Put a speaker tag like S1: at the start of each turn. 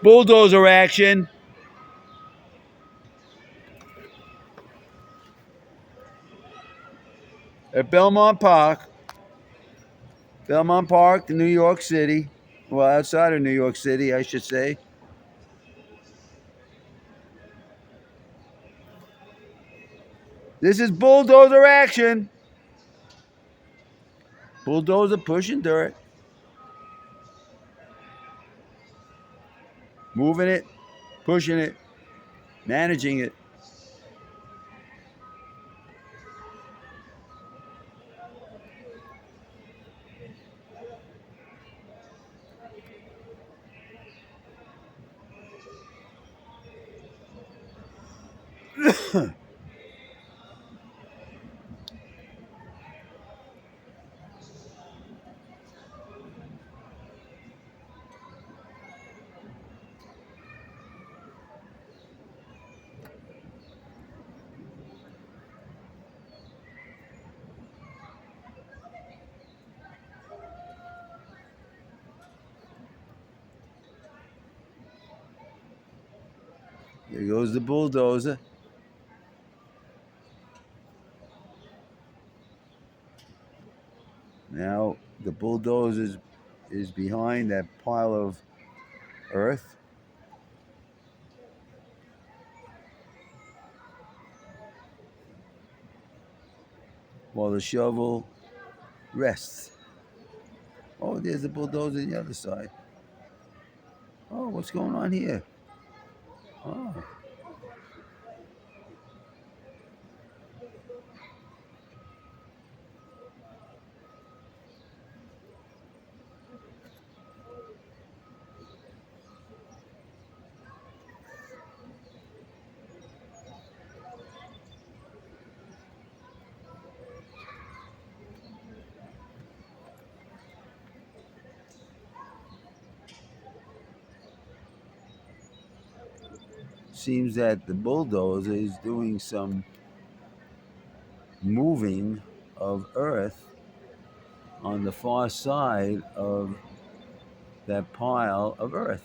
S1: Bulldozer action. At Belmont Park. Belmont Park, New York City. Well, outside of New York City, I should say. This is bulldozer action. Bulldozer pushing dirt. Moving it, pushing it, managing it. There goes the bulldozer. Now the bulldozer is behind that pile of earth. While the shovel rests. Oh, there's the bulldozer on the other side. Oh, what's going on here? Oh. Seems that the bulldozer is doing some moving of earth on the far side of that pile of earth.